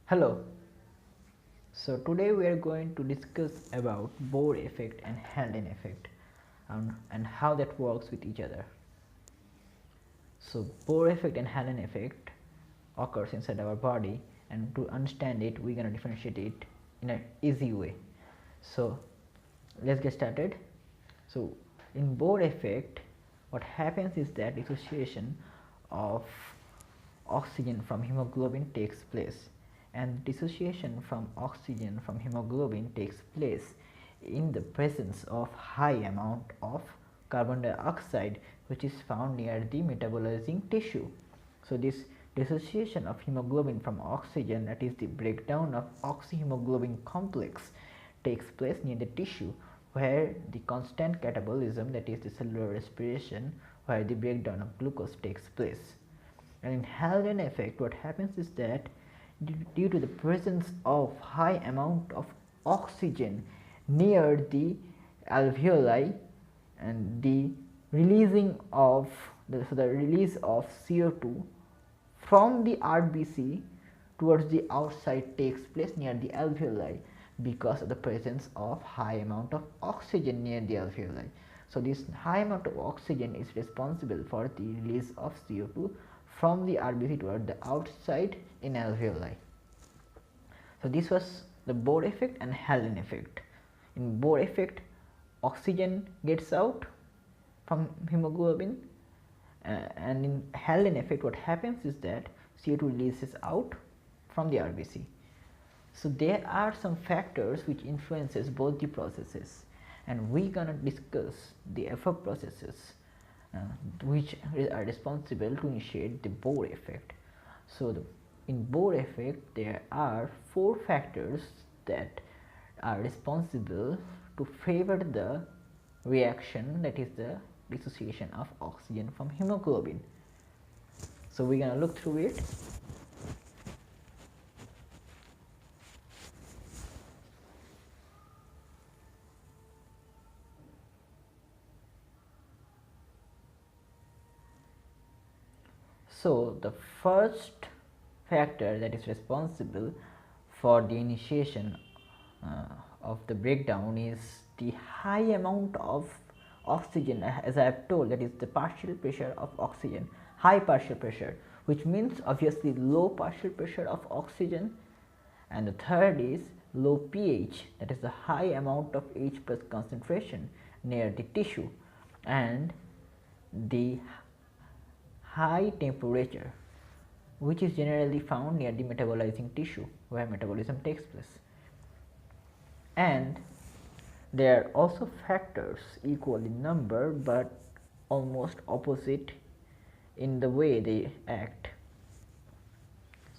Hello. So today we are going to discuss about Bohr effect and Haldane effect and how that works with each other. So Bohr effect and Haldane effect occurs inside our body, and to understand it we're going to differentiate it in an easy way. So let's get started. So in Bohr effect, what happens is that dissociation of oxygen from hemoglobin takes place, and dissociation from oxygen from hemoglobin takes place in the presence of high amount of carbon dioxide, which is found near the metabolizing tissue. So this dissociation of hemoglobin from oxygen, that is the breakdown of oxyhemoglobin complex, takes place near the tissue where the constant catabolism, that is the cellular respiration, where the breakdown of glucose takes place. And in Haldane effect, what happens is that due to the presence of high amount of oxygen near the alveoli, and the releasing of the release of CO2 from the RBC towards the outside takes place near the alveoli because of the presence of high amount of oxygen near the alveoli. So this high amount of oxygen is responsible for the release of CO2 from the RBC toward the outside in alveoli. So this was the Bohr effect and Haldane effect. In Bohr effect, oxygen gets out from hemoglobin, and in Haldane effect what happens is that CO2 releases out from the RBC. So there are some factors which influences both the processes, and we gonna discuss the above processes which are responsible to initiate the Bohr effect. So in Bohr effect there are 4 factors that are responsible to favor the reaction, that is the dissociation of oxygen from hemoglobin. So we're gonna look through it. So the first factor that is responsible for the initiation of the breakdown is the high amount of oxygen, as I have told, that is the partial pressure of oxygen, high partial pressure, which means obviously low partial pressure of oxygen. And the third is low pH, that is the high amount of H plus concentration near the tissue, and the high temperature, which is generally found near the metabolizing tissue where metabolism takes place. And there are also factors equal in number but almost opposite in the way they act.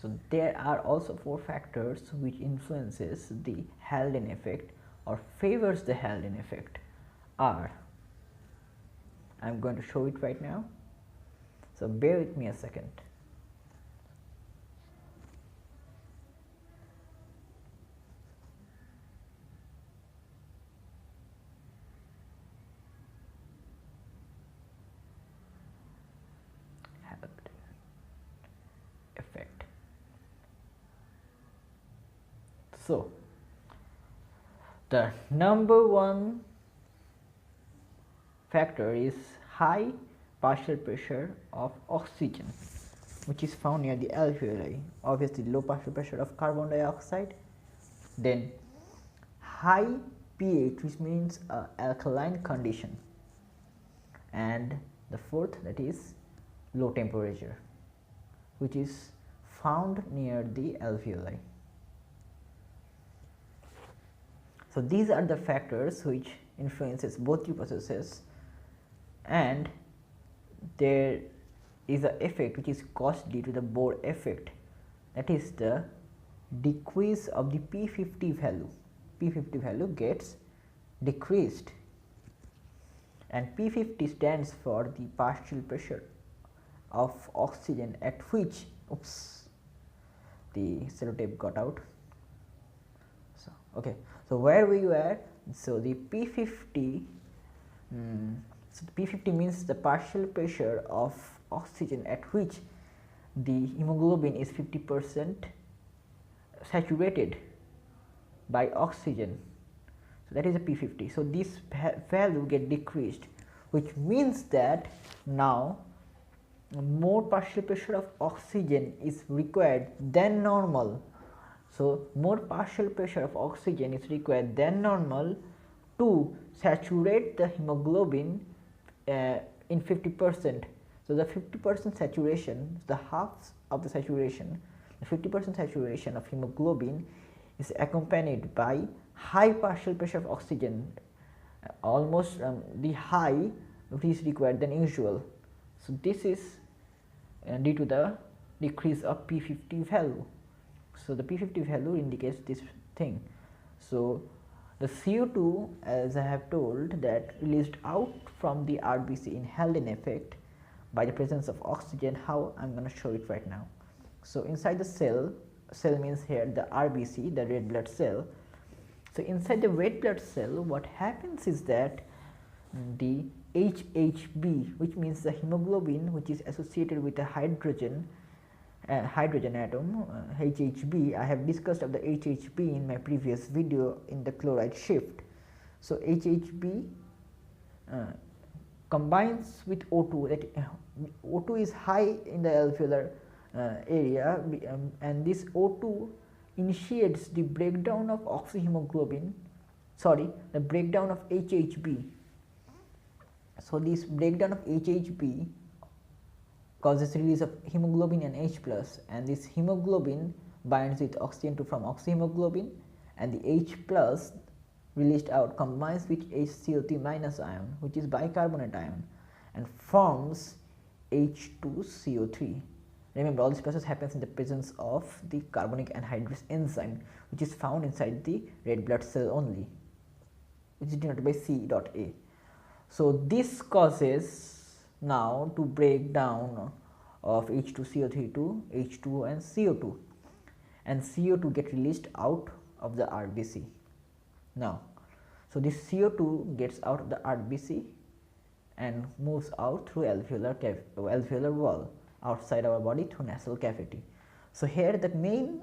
So there are also 4 factors which influences the Haldane effect or favors the Haldane effect. I am going to show it right now, so bear with me a second. Effect. So the number 1 factor is high partial pressure of oxygen, which is found near the alveoli. Obviously low partial pressure of carbon dioxide, then high pH, which means alkaline condition, and the fourth, that is low temperature, which is found near the alveoli. So these are the factors which influences both the processes, and there is an effect which is caused due to the Bohr effect, that is the decrease of the P50 value. P50 value gets decreased, and P50 stands for the partial pressure of oxygen at which, oops, the sellotape got out. So okay, so where we were, so the P50, so the P50 means the partial pressure of oxygen at which the hemoglobin is 50% saturated by oxygen, so that is a P50. So this value get decreased, which means that now more partial pressure of oxygen is required than normal. So more partial pressure of oxygen is required than normal to saturate the hemoglobin in 50%. So the 50% saturation, the half of the saturation, the 50% saturation of hemoglobin is accompanied by high partial pressure of oxygen, almost the high which is required than usual. So this is due to the decrease of P50 value. So the P50 value indicates this thing. So the CO2, as I have told, that released out from the RBC in Haldane effect by the presence of oxygen. How? I am going to show it right now. So inside the cell means here the RBC, the red blood cell. So inside the red blood cell, what happens is that the HHB, which means the hemoglobin which is associated with a hydrogen atom, HHB. I have discussed of the HHB in my previous video in the chloride shift. So HHB combines with O2, that O2 is high in the alveolar area, and this O2 initiates the breakdown of oxyhemoglobin, the breakdown of HHB. So this breakdown of HHB causes release of hemoglobin and H plus, and this hemoglobin binds with oxygen to form oxyhemoglobin, and the H plus released out combines with HCO3 minus ion, which is bicarbonate ion, and forms H2CO3. Remember, all this process happens in the presence of the carbonic anhydrase enzyme, which is found inside the red blood cell only, which is denoted by C.A. So this causes now to break down of H2CO3 to H2O and CO2, and CO2 get released out of the RBC. Now, so this CO2 gets out of the RBC and moves out through alveolar wall outside our body through nasal cavity. So here the main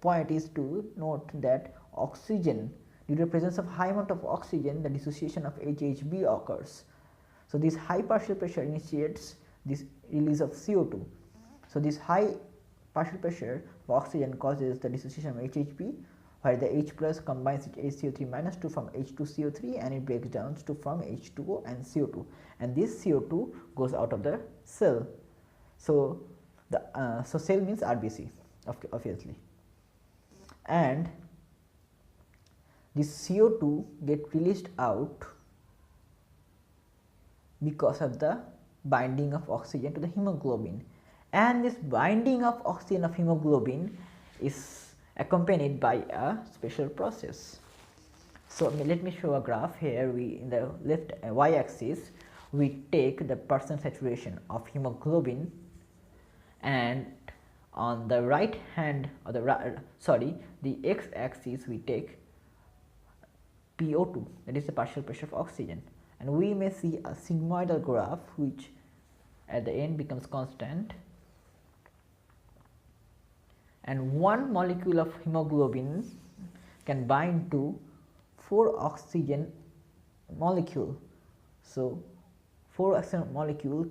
point is to note that oxygen, due to the presence of high amount of oxygen, the dissociation of HHB occurs. So this high partial pressure initiates this release of CO2. So this high partial pressure of oxygen causes the dissociation of HHB, where the H plus combines with HCO3 minus to form H2CO3, and it breaks down to form H2O and CO2, and this CO2 goes out of the cell. So the so cell means RBC, obviously, and this CO2 get released out because of the binding of oxygen to the hemoglobin, and this binding of oxygen of hemoglobin is accompanied by a special process. So let me show a graph here. We in the left y axis we take the percent saturation of hemoglobin, and on the right hand, or the x axis we take PO2, that is the partial pressure of oxygen, and we may see a sigmoidal graph which at the end becomes constant, and one molecule of hemoglobin can bind to 4 oxygen molecule. So 4 oxygen molecule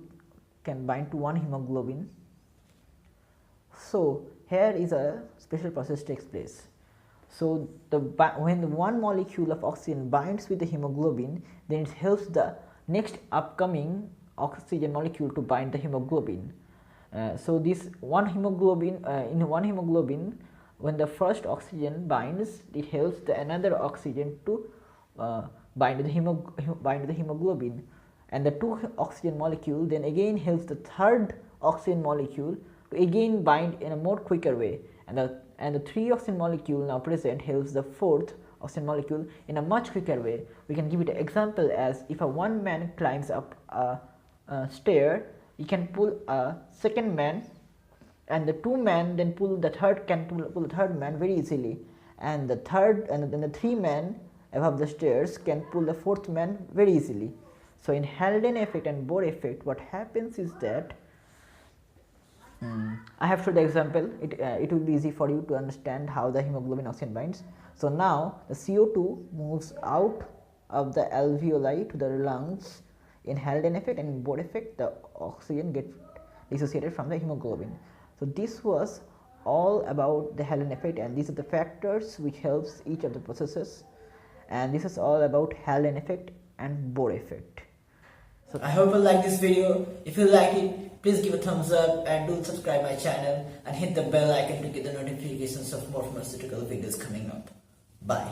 can bind to 1 hemoglobin. So here is a special process takes place. So when the one molecule of oxygen binds with the hemoglobin, then it helps the next upcoming oxygen molecule to bind the hemoglobin. So this one hemoglobin, in one hemoglobin, when the first oxygen binds, it helps the another oxygen to bind to the hemoglobin, and the 2 oxygen molecule then again helps the third oxygen molecule to again bind in a more quicker way, and the 3 oxygen molecule now present helps the 4th oxygen molecule in a much quicker way. We can give it an example as if a one man climbs up a stair, he can pull a second man, and the 2 men then pull the third, can pull the third man very easily, and the third and then the 3 men above the stairs can pull the 4th man very easily. So in Haldane effect and Bohr effect, what happens is that I have showed the example. It will be easy for you to understand how the hemoglobin oxygen binds. So now the CO2 moves out of the alveoli to the lungs in Haldane effect, and in Bohr effect the oxygen gets dissociated from the hemoglobin. So this was all about the Haldane effect, and these are the factors which helps each of the processes, and this is all about Haldane effect and Bohr effect. So I hope you like this video. If you like it, please give a thumbs up and do subscribe my channel and hit the bell icon to get the notifications of more pharmaceutical videos coming up. Bye.